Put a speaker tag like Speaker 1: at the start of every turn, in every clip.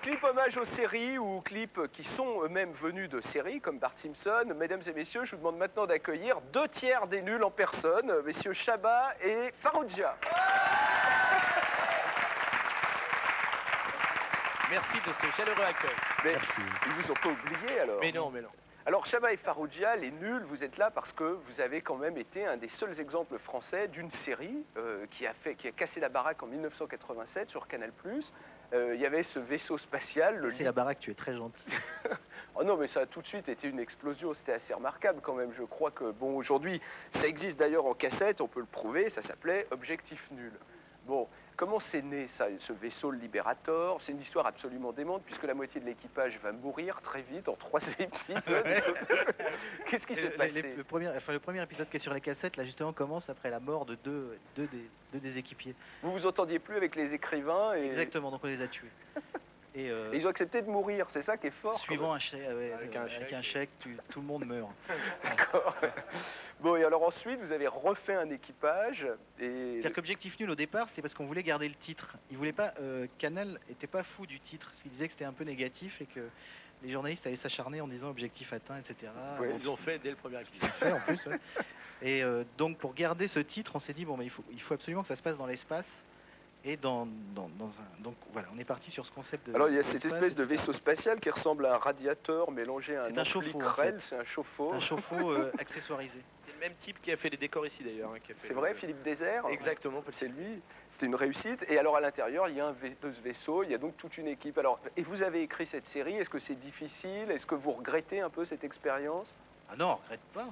Speaker 1: clip hommage aux séries ou clips qui sont eux-mêmes venus de séries comme Bart Simpson. Mesdames et messieurs, je vous demande maintenant d'accueillir 2/3 des nuls en personne, messieurs Chabat et Farrugia.
Speaker 2: Merci de ce chaleureux accueil.
Speaker 1: Mais ils vous ont pas oublié alors?
Speaker 2: Mais non, mais non.
Speaker 1: Alors Chabat et Farrugia, les nuls, vous êtes là parce que vous avez quand même été un des seuls exemples français d'une série qui a cassé la baraque en 1987 sur Canal+. Il y avait ce vaisseau spatial.
Speaker 3: C'est la baraque, tu es très gentil.
Speaker 1: Oh non, mais ça a tout de suite été une explosion, c'était assez remarquable quand même. Je crois que, bon, aujourd'hui, ça existe d'ailleurs en cassette, on peut le prouver, ça s'appelait Objectif Nul. Bon, comment c'est né ça, ce vaisseau, le Liberator? C'est une histoire absolument démente, puisque la moitié de l'équipage va mourir très vite, en 3 épisodes. Qu'est-ce qui s'est passé?
Speaker 3: Le premier épisode qui est sur les cassettes, là justement, commence après la mort de deux des équipiers.
Speaker 1: Vous vous entendiez plus avec les écrivains et...
Speaker 3: Exactement, donc on les a tués. Et
Speaker 1: ils ont accepté de mourir, c'est ça qui est fort.
Speaker 3: Suivant un chèque, avec un chèque, tout le monde meurt.
Speaker 1: D'accord. Bon, et alors ensuite, vous avez refait un équipage.
Speaker 3: C'est-à-dire qu'Objectif Nul, au départ, c'est parce qu'on voulait garder le titre. Ils voulaient pas, Canal n'était pas fou du titre, parce qu'il disait que c'était un peu négatif et que les journalistes allaient s'acharner en disant objectif atteint, etc.
Speaker 2: Ouais, ils l'ont fait dès le premier épisode.
Speaker 3: Ils l'ont fait en plus, ouais. Et donc, pour garder ce titre, on s'est dit, bon, mais il faut absolument que ça se passe dans l'espace. Et dans un... Donc voilà, on est parti sur ce concept de...
Speaker 1: Alors il y a cette espèce de vaisseau spatial qui ressemble à un radiateur mélangé à un
Speaker 3: chauffe-eau.
Speaker 1: C'est un chauffe-eau.
Speaker 3: Un chauffe-eau accessoirisé.
Speaker 2: C'est le même type qui a fait les décors ici d'ailleurs. Hein,
Speaker 1: c'est vrai, Philippe Désert?
Speaker 2: Exactement.
Speaker 1: C'est lui. C'était une réussite. Et alors à l'intérieur, il y a de ce vaisseau, il y a donc toute une équipe. Alors, et vous avez écrit cette série, est-ce que c'est difficile? Est-ce que vous regrettez un peu cette expérience?
Speaker 3: Ah non, on regrette pas.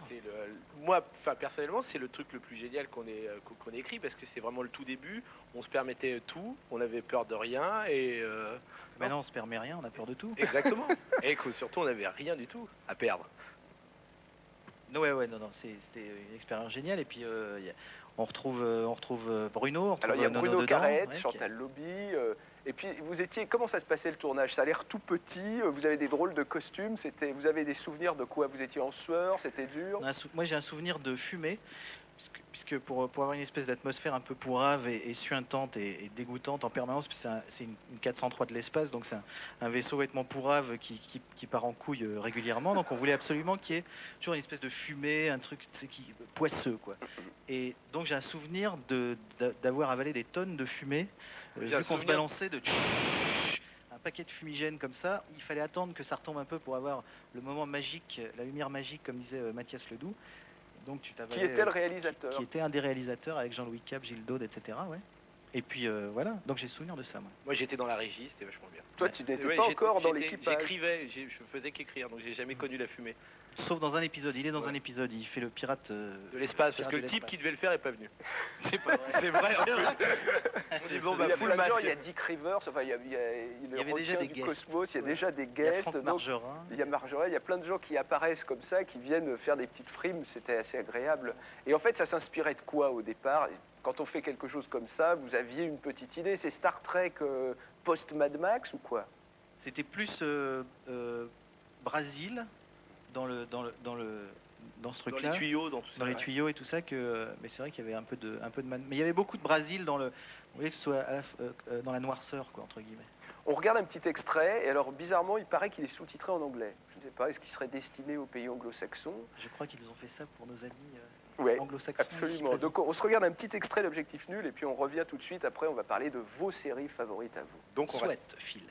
Speaker 2: Moi, personnellement, c'est le truc le plus génial qu'on ait écrit parce que c'est vraiment le tout début. On se permettait tout, on avait peur de rien et.
Speaker 3: Maintenant, on se permet rien, on a peur de tout.
Speaker 2: Exactement. Et surtout, on n'avait rien du tout à perdre.
Speaker 3: Non, c'était une expérience géniale. Et puis, on retrouve Bruno.
Speaker 1: Alors, il y a Bruno Carrette, Chantal Lobby. Et puis, comment ça se passait le tournage? Ça a l'air tout petit, vous avez des drôles de costumes, vous avez des souvenirs de quoi? Vous étiez en sueur, c'était dur?
Speaker 3: Moi, j'ai un souvenir de fumée, puisque pour avoir une espèce d'atmosphère un peu pourrave et suintante et dégoûtante en permanence, c'est une 403 de l'espace, donc c'est un vaisseau vêtement pourrave qui part en couille régulièrement, donc on voulait absolument qu'il y ait toujours une espèce de fumée, un truc poisseux, quoi. Et donc j'ai un souvenir d'avoir avalé des tonnes de fumée, vu qu'on se balançait un paquet de fumigène comme ça. Il fallait attendre que ça retombe un peu pour avoir le moment magique, la lumière magique, comme disait Mathias Ledoux. Donc, qui
Speaker 1: était le réalisateur?
Speaker 3: Qui était un des réalisateurs avec Jean-Louis Cap, Gilles Daude, etc. Ouais. Et puis voilà, donc j'ai souvenir de ça. Moi
Speaker 2: j'étais dans la régie, c'était vachement bien.
Speaker 1: Toi, tu n'étais pas encore dans l'équipage?
Speaker 2: J'écrivais, je faisais qu'écrire, donc j'ai jamais connu la fumée.
Speaker 3: Sauf dans un épisode, il est dans un épisode, il fait le pirate
Speaker 2: de l'espace, parce que le type qui devait le faire n'est pas venu. C'est vrai, en plus. On dit, bon,
Speaker 1: il y a
Speaker 2: full
Speaker 1: plein de
Speaker 2: masque.
Speaker 1: gens, il y a Dick Rivers, enfin, il y avait
Speaker 3: déjà des
Speaker 1: du
Speaker 3: guests.
Speaker 1: Cosmos, il y a déjà des guests.
Speaker 3: Il y a Margerin.
Speaker 1: Il y a Margerin, il y a plein de gens qui apparaissent comme ça, qui viennent faire des petites frimes, c'était assez agréable. Et en fait, ça s'inspirait de quoi au départ? Quand on fait quelque chose comme ça, vous aviez une petite idée? C'est Star Trek post-Mad Max ou quoi?
Speaker 3: C'était plus Brésil dans ce truc-là.
Speaker 2: Dans les tuyaux, dans tout ça.
Speaker 3: Dans les tuyaux et tout ça, mais c'est vrai qu'il y avait un peu de mais il y avait beaucoup de Brésil on voulait que ce soit dans la noirceur, quoi, entre guillemets.
Speaker 1: On regarde un petit extrait, et alors bizarrement, il paraît qu'il est sous-titré en anglais. Je ne sais pas, est-ce qu'il serait destiné aux pays anglo-saxons?
Speaker 3: Je crois qu'ils ont fait ça pour nos amis anglo-saxons.
Speaker 1: Absolument. Donc on se regarde un petit extrait d'Objectif Nul, et puis on revient tout de suite. Après, on va parler de vos séries favorites à vous.
Speaker 3: Donc on souhaite, Phil.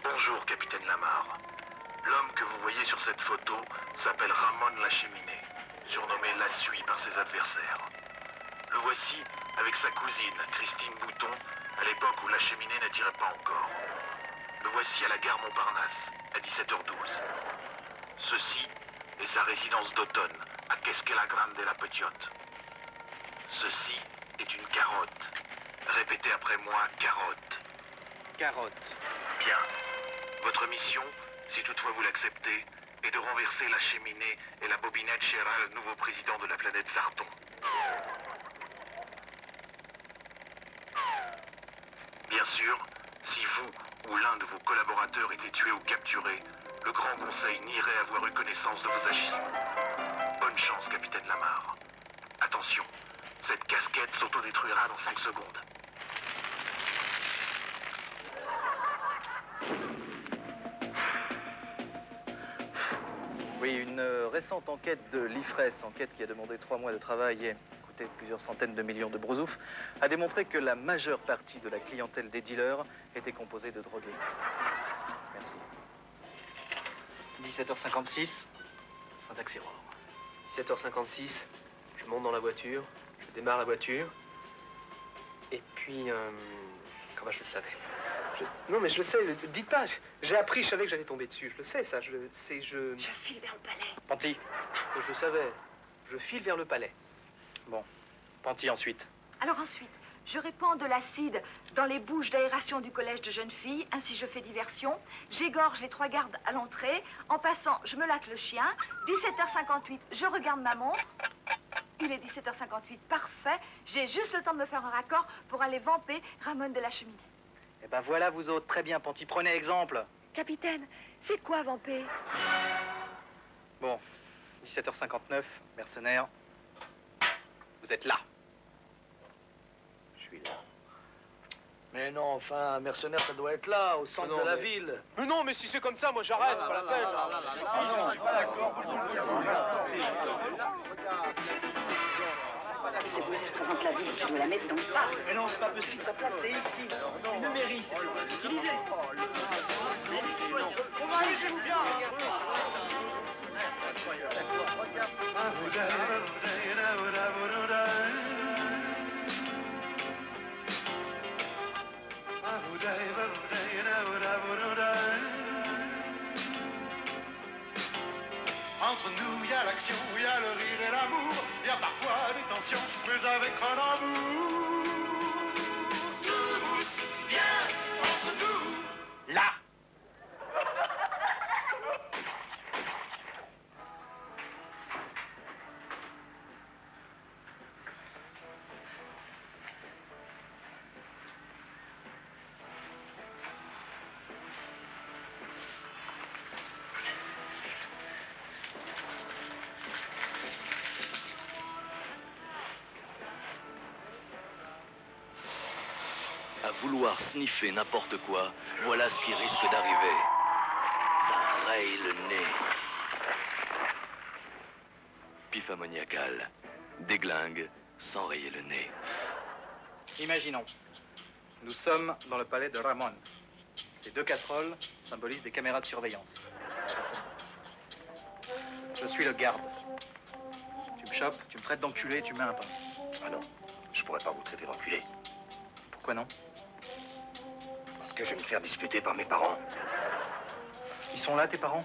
Speaker 4: Bonjour, capitaine Lamarre. L'homme que vous voyez sur cette photo s'appelle Ramon La Cheminée, surnommé La Suie par ses adversaires. Le voici avec sa cousine, Christine Bouton, à l'époque où La Cheminée n'attirait pas encore. Le voici à la gare Montparnasse, à 17h12. Ceci est sa résidence d'automne, à Quesquela Grande la Petiote. Ceci est une carotte. Répétez après moi, carotte.
Speaker 2: Carotte.
Speaker 4: Bien. Votre mission, si toutefois vous l'acceptez, est de renverser La Cheminée et la bobinette Chéral, nouveau président de la planète Sarton. Bien sûr, si vous ou l'un de vos collaborateurs était tué ou capturé, le Grand Conseil nierait avoir eu connaissance de vos agissements. Bonne chance, capitaine Lamar. Attention, cette casquette s'autodétruira dans 5 secondes.
Speaker 3: Oui, une récente enquête de l'IFRES, enquête qui a demandé 3 mois de travail et coûté plusieurs centaines de millions de brousoufs, a démontré que la majeure partie de la clientèle des dealers était composée de drogués. Merci. 17h56, Saint-Axéroir.
Speaker 5: 17h56, je monte dans la voiture, je démarre la voiture, et puis, comment je le savais? Non mais je le sais, dites pas, j'ai appris, je savais que j'allais tomber dessus, je le sais ça, je
Speaker 6: file vers le palais.
Speaker 3: Panty.
Speaker 5: je le savais, je file vers le palais.
Speaker 3: Bon, Panty ensuite.
Speaker 6: Alors ensuite, je répands de l'acide dans les bouches d'aération du collège de jeunes filles, ainsi je fais diversion. J'égorge les 3 gardes à l'entrée. En passant, je me latte le chien. 17h58, je regarde ma montre. Il est 17h58, parfait. J'ai juste le temps de me faire un raccord pour aller vamper Ramon de la Cheminée.
Speaker 3: Eh ben voilà vous autres, très bien Panty, prenez exemple.
Speaker 6: Capitaine, c'est quoi vamper?
Speaker 3: Bon, 17h59, mercenaires, vous êtes là.
Speaker 2: Je suis là. Mais non, enfin, mercenaire, ça doit être là, au centre de la ville.
Speaker 5: Mais non, mais si c'est comme ça, moi j'arrête, c'est pas la peine.
Speaker 1: Non, je suis pas d'accord.
Speaker 6: C'est vous qui présente la ville, tu dois la mettre dans le parc.
Speaker 3: Mais non, c'est pas possible, sa place c'est ici. Une mairie, c'est utilisé.
Speaker 2: On va aller chez vous bien.
Speaker 4: Entre nous, il y a l'action, il y a le rire et l'amour. Il y a parfois des tensions, mais avec un amour. Tous bien entre nous.
Speaker 3: Là.
Speaker 7: À vouloir sniffer n'importe quoi, voilà ce qui risque d'arriver. Ça raye le nez. Pif ammoniacal. Déglingue sans rayer le nez.
Speaker 3: Imaginons, nous sommes dans le palais de Ramon. Les 2 casseroles symbolisent des caméras de surveillance. Je suis le garde. Tu me chopes, tu me traites d'enculé, tu mets un pain.
Speaker 4: Ah non, je pourrais pas vous traiter d'enculé.
Speaker 3: Pourquoi non?
Speaker 4: Parce que je vais me faire disputer par mes parents.
Speaker 3: Ils sont là, tes parents?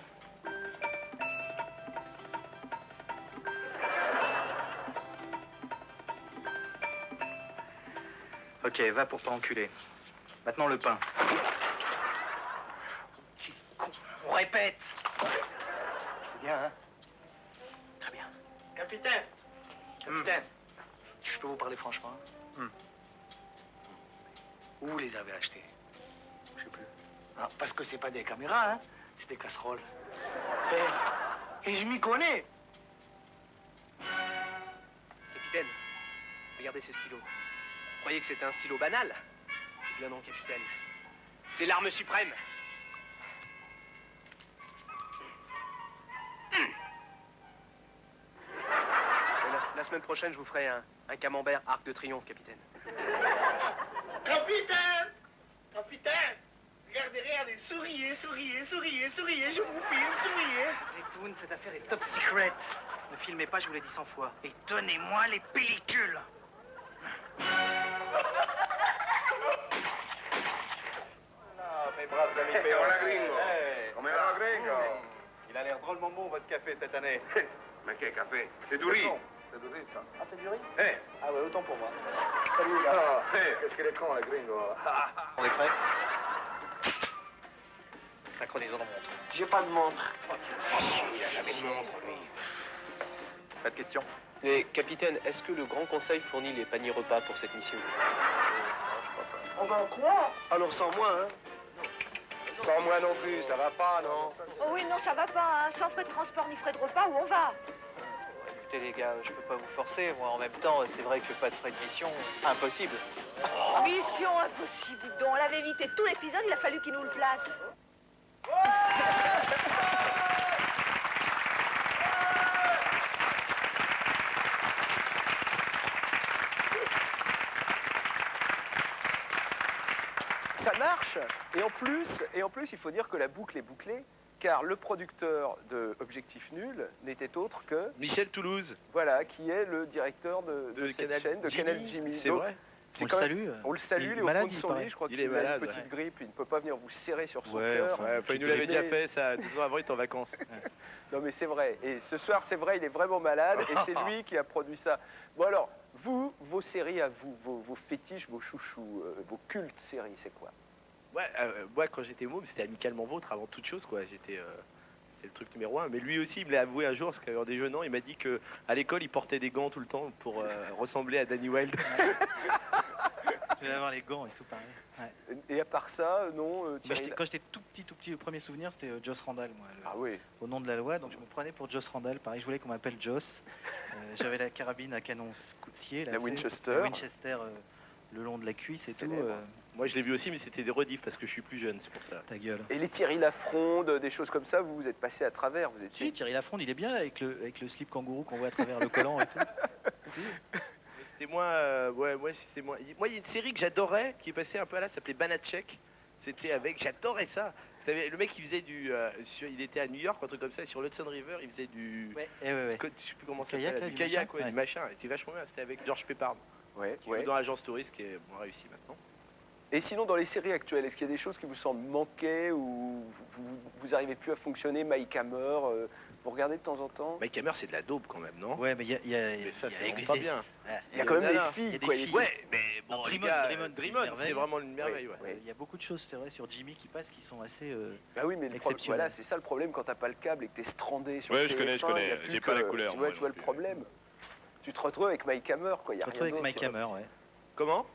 Speaker 3: Ok, va pour pas enculer. Maintenant le pain. On répète. C'est bien, hein? Très bien.
Speaker 5: Capitaine, capitaine,
Speaker 3: Je peux vous parler franchement?
Speaker 2: Où vous les avez achetés? Je sais plus. Ah, parce que c'est pas des caméras, hein? C'est des casseroles. Et je m'y connais.
Speaker 5: capitaine, regardez ce stylo. Vous croyez que c'était un stylo banal? Eh bien non, capitaine. C'est l'arme suprême. La semaine prochaine, je vous ferai un camembert arc de triomphe, capitaine.
Speaker 2: Capitaine! Capitaine! Regardez, souriez, souriez, souriez, souriez, je vous filme, souriez.
Speaker 3: Zetoun, cette affaire est top secret. Ne filmez pas, je vous l'ai dit 100 fois. Et donnez-moi les pellicules.
Speaker 1: Mais bravo, vous avez fait un gringo. Come va gringo? Il a l'air drôlement bon, votre café, cette année.
Speaker 4: Mais quel café? C'est du riz.
Speaker 1: C'est du riz, ça.
Speaker 3: Ah, c'est du riz?
Speaker 1: Eh,
Speaker 3: Ah ouais, autant pour moi.
Speaker 1: salut, gars. Qu'est-ce qu'il est con, le gringo.
Speaker 3: On est prêts? Synchronisons nos montres.
Speaker 5: J'ai pas de montre.
Speaker 4: Il a jamais de montre, lui.
Speaker 3: Pas de questions?
Speaker 5: Mais capitaine, est-ce que le Grand Conseil fournit les paniers repas pour cette mission?
Speaker 2: On va quoi?
Speaker 5: Alors sans moi, hein?
Speaker 1: Sans moi non plus, ça va pas, non?
Speaker 6: Oh oui, non, ça va pas, hein. Sans frais de transport ni frais de repas, où on va?
Speaker 3: Écoutez les gars, je peux pas vous forcer. Moi, en même temps, c'est vrai que pas de frais de mission, impossible.
Speaker 6: Mission impossible, dis donc. On l'avait évité tout l'épisode, il a fallu qu'il nous le place.
Speaker 1: Ça marche. Et en plus, il faut dire que la boucle est bouclée, car le producteur de Objectif Nul n'était autre que,
Speaker 2: Michel Toulouse,
Speaker 1: voilà, qui est le directeur de
Speaker 2: de
Speaker 1: cette
Speaker 2: Canal
Speaker 1: chaîne, de
Speaker 2: Jimmy.
Speaker 1: Canal Jimmy.
Speaker 2: C'est
Speaker 1: Donc,
Speaker 2: vrai.
Speaker 1: c'est
Speaker 3: On le
Speaker 1: quand même-
Speaker 3: salue.
Speaker 1: On le salue,
Speaker 3: Il
Speaker 1: il
Speaker 3: est
Speaker 1: est au
Speaker 3: malade,
Speaker 1: fond de
Speaker 3: il
Speaker 1: son
Speaker 3: paraît.
Speaker 1: lit, je crois
Speaker 2: Il
Speaker 1: qu'il
Speaker 2: est
Speaker 1: a
Speaker 2: malade,
Speaker 1: une petite
Speaker 2: ouais.
Speaker 1: grippe, il ne peut pas venir vous serrer sur son
Speaker 3: Ouais,
Speaker 1: cœur.
Speaker 3: enfin,
Speaker 2: Il nous l'avait déjà fait ça 2 ans avant, il était en vacances.
Speaker 1: Non mais c'est vrai, et ce soir c'est vrai, il est vraiment malade, et c'est lui qui a produit ça. Bon alors, vous, vos séries à vous, vos fétiches, vos chouchous, vos cultes séries, c'est quoi?
Speaker 2: Ouais, moi quand j'étais môme, c'était Amicalement Vôtre avant toute chose, quoi. C'est le truc numéro 1. Mais lui aussi, il me l'a avoué un jour, parce qu'en déjeunant, il m'a dit que à l'école, il portait des gants tout le temps pour ressembler à Danny Wilde.
Speaker 3: Je vais avoir les gants et tout pareil. Ouais.
Speaker 1: Et à part ça, non,
Speaker 3: Bah,
Speaker 1: Thierry...
Speaker 3: quand j'étais tout petit, le premier souvenir, c'était Joss Randall, moi,
Speaker 1: Ah oui,
Speaker 3: au nom de la loi. Donc je me prenais pour Joss Randall. Pareil, je voulais qu'on m'appelle Joss. J'avais la carabine à canon scié, là,
Speaker 1: La
Speaker 3: tu sais,
Speaker 1: Winchester.
Speaker 3: la Winchester le long de la cuisse et tout.
Speaker 1: Célèbre.
Speaker 2: Moi, je l'ai vu aussi, mais c'était des rediffs parce que je suis plus jeune, c'est pour ça.
Speaker 3: Ta gueule.
Speaker 1: Et les Thierry Lafronde, des choses comme ça, vous vous êtes passé à travers, vous étiez...
Speaker 3: Si, Thierry Lafronde, il est bien avec le slip kangourou qu'on voit à travers le collant et tout. Si.
Speaker 2: C'était moi, c'était moi. Moi, il y a une série que j'adorais qui est passée un peu à là, ça s'appelait Banachek. C'était avec, j'adorais ça. Le mec, il faisait il était à New York, un truc comme ça, et sur l'Hudson River, il faisait du.
Speaker 3: Ouais, ouais.
Speaker 2: Je sais plus comment ça
Speaker 3: Kayak,
Speaker 2: s'appelle,
Speaker 3: là,
Speaker 2: du
Speaker 3: du
Speaker 2: kayak,
Speaker 3: machin.
Speaker 2: ouais,
Speaker 3: Ouais.
Speaker 2: du machin. C'était vachement bien. C'était avec George Peppard,
Speaker 1: Ouais,
Speaker 2: qui
Speaker 1: ouais.
Speaker 2: joue dans l'agence touriste, qui est moins réussi maintenant.
Speaker 1: Et sinon, dans les séries actuelles, est-ce qu'il y a des choses qui vous semblent manquer ou vous arrivez plus à fonctionner? Mike Hammer, vous regardez de temps en temps?
Speaker 2: Mike Hammer, c'est de la daube quand même, non?
Speaker 3: Ouais, mais il y a,
Speaker 2: Mais ça existe pas bien.
Speaker 1: Il y a quand même des
Speaker 2: Nana.
Speaker 1: filles,
Speaker 3: Il y a des
Speaker 1: quoi.
Speaker 3: filles.
Speaker 2: Ouais, mais bon,
Speaker 3: Non,
Speaker 2: les
Speaker 3: Dreamon,
Speaker 2: gars,
Speaker 3: Dreamon, c'est une
Speaker 2: Dreamon,
Speaker 3: merveille.
Speaker 2: c'est vraiment une merveille, ouais.
Speaker 1: Oui.
Speaker 3: Il y a beaucoup de choses, c'est vrai, sur Jimmy qui passent qui sont assez.
Speaker 1: Bah oui, mais le problème,
Speaker 3: Exceptionnel.
Speaker 1: voilà, c'est ça le problème quand t'as pas le câble et que t'es strandé sur
Speaker 8: Ouais,
Speaker 1: TF1,
Speaker 8: je connais,
Speaker 1: il y a plus
Speaker 8: j'ai pas la
Speaker 1: que-
Speaker 8: couleur,
Speaker 1: Tu
Speaker 8: moi,
Speaker 1: vois, tu vois
Speaker 8: non
Speaker 1: le
Speaker 8: plus.
Speaker 1: problème. Tu te retrouves avec Mike Hammer, quoi. Il y a
Speaker 3: Je
Speaker 1: rien
Speaker 3: retrouve avec
Speaker 1: d'autre,
Speaker 3: Mike
Speaker 1: c'est
Speaker 3: Hammer,
Speaker 1: pas-
Speaker 3: ouais.
Speaker 2: Comment?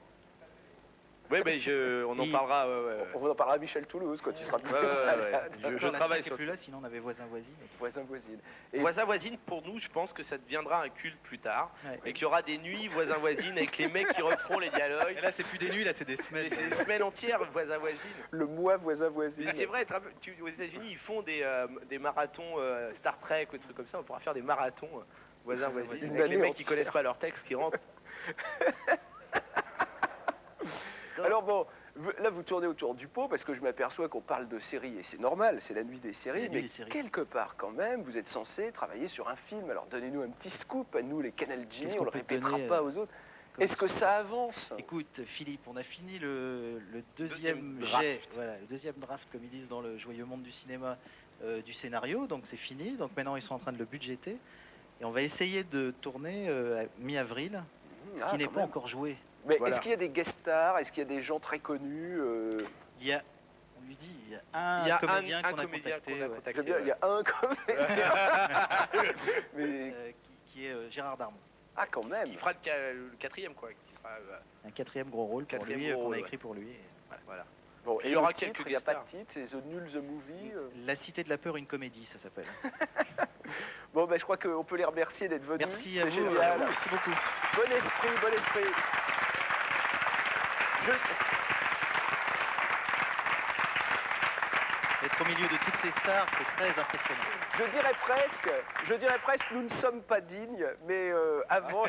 Speaker 2: Ouais, mais on en
Speaker 3: Il-
Speaker 2: parlera. Ouais.
Speaker 1: On en parlera à Michel Toulouse quand il sera plus
Speaker 2: Ouais, ouais, ouais,
Speaker 1: malade.
Speaker 2: Je
Speaker 3: Non, la
Speaker 2: travaille
Speaker 3: cinq est
Speaker 2: sur.
Speaker 3: plus là, sinon on avait voisin voisine.
Speaker 1: Voisin voisine. Et-
Speaker 2: Voisin voisine, pour nous, je pense que ça deviendra un culte plus tard.
Speaker 3: Ouais.
Speaker 2: Et qu'il y aura des nuits voisin voisine avec les mecs qui referont les dialogues.
Speaker 3: Et là, c'est plus des nuits, là, c'est des semaines.
Speaker 2: C'est des semaines entières voisin voisine.
Speaker 1: Le mois voisin voisine.
Speaker 2: Mais c'est vrai, aux États-Unis, ils font des marathons Star Trek ou des trucs comme ça. On pourra faire des marathons voisins voisine
Speaker 1: Une
Speaker 2: avec les
Speaker 1: année
Speaker 2: mecs qui
Speaker 1: entière.
Speaker 2: connaissent pas leur texte qui rentrent.
Speaker 1: Alors bon, là vous tournez autour du pot parce que je m'aperçois qu'on parle de séries et c'est normal, c'est la nuit des séries,
Speaker 3: la nuit
Speaker 1: mais
Speaker 3: des séries.
Speaker 1: quelque part quand même, vous êtes censé travailler sur un film. Alors donnez-nous un petit scoop à nous, les Canal Jimmy,
Speaker 3: Qu'est-ce
Speaker 1: on
Speaker 3: qu'on
Speaker 1: le
Speaker 3: peut
Speaker 1: répétera
Speaker 3: donner,
Speaker 1: pas aux autres. Est-ce que ça avance?
Speaker 3: Écoute, Philippe, on a fini le deuxième
Speaker 2: Deuxième
Speaker 3: jet, voilà, le deuxième draft, comme ils disent dans le joyeux monde du cinéma, du scénario. Donc c'est fini. Donc maintenant, ils sont en train de le budgéter. Et on va essayer de tourner à mi-avril, ce
Speaker 1: Ah,
Speaker 3: qui n'est
Speaker 1: quand
Speaker 3: pas
Speaker 1: même.
Speaker 3: encore joué.
Speaker 1: Mais
Speaker 2: Voilà.
Speaker 1: est-ce qu'il y a des guest stars? Est-ce qu'il y a des gens très connus
Speaker 3: Il y a, on lui dit, il y a un
Speaker 2: Il y a
Speaker 3: comédien
Speaker 2: un
Speaker 3: qu'on a
Speaker 2: comédien
Speaker 3: contacté,
Speaker 2: qu'on a
Speaker 3: ouais,
Speaker 2: contacté.
Speaker 1: J'aime bien, il y a un comédien. Mais
Speaker 3: qui est Gérard Darmon.
Speaker 1: ah quand même.
Speaker 2: Qui fera le quatrième, quoi. Qui fera,
Speaker 3: Un quatrième gros rôle pour
Speaker 2: Quatrième
Speaker 3: lui,
Speaker 2: gros
Speaker 3: qu'on a
Speaker 2: rôle,
Speaker 3: écrit pour lui. Et
Speaker 2: voilà.
Speaker 1: Bon,
Speaker 2: Il
Speaker 1: et
Speaker 2: y aura
Speaker 1: le titre,
Speaker 2: quelques
Speaker 1: il n'y a
Speaker 2: guest
Speaker 1: pas de
Speaker 2: stars.
Speaker 1: titre, c'est The Null the Movie.
Speaker 3: La Cité de la Peur, une comédie, ça s'appelle.
Speaker 1: Bon, ben je crois qu'on peut les remercier d'être venus.
Speaker 3: Merci à
Speaker 1: C'est
Speaker 3: vous,
Speaker 1: génial.
Speaker 3: merci beaucoup.
Speaker 1: Bon esprit, bon esprit.
Speaker 3: Être au milieu de toutes ces stars, c'est très impressionnant.
Speaker 1: Je dirais presque, nous ne sommes pas dignes, mais avant,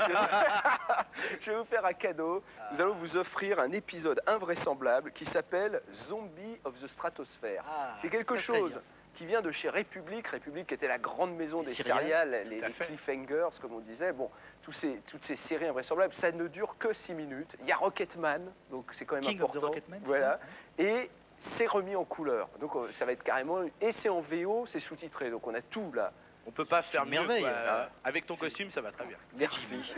Speaker 1: je vais vous faire un cadeau. Nous allons vous offrir un épisode invraisemblable qui s'appelle Zombie of the Stratosphere.
Speaker 3: Ah,
Speaker 1: C'est quelque
Speaker 3: très, très
Speaker 1: chose
Speaker 3: bien.
Speaker 1: qui vient de chez République. République était la grande maison
Speaker 3: Les
Speaker 1: des
Speaker 3: céréales.
Speaker 1: céréales, les
Speaker 2: Tout à fait.
Speaker 1: cliffhangers, comme on disait. Bon, toutes ces séries invraisemblables, ça ne dure que 6 minutes. Il y a Rocketman, donc c'est quand même
Speaker 3: King of the
Speaker 1: important.
Speaker 3: Rocketman, c'est
Speaker 1: Voilà.
Speaker 3: ça
Speaker 1: Et c'est remis en couleur. Donc ça va être carrément... Et c'est en VO, c'est sous-titré. Donc on a tout là.
Speaker 2: On peut pas faire
Speaker 3: une
Speaker 2: mieux.
Speaker 3: merveille.
Speaker 2: Quoi.
Speaker 1: Ah.
Speaker 2: Avec ton costume, ça va très bien.
Speaker 1: Merci.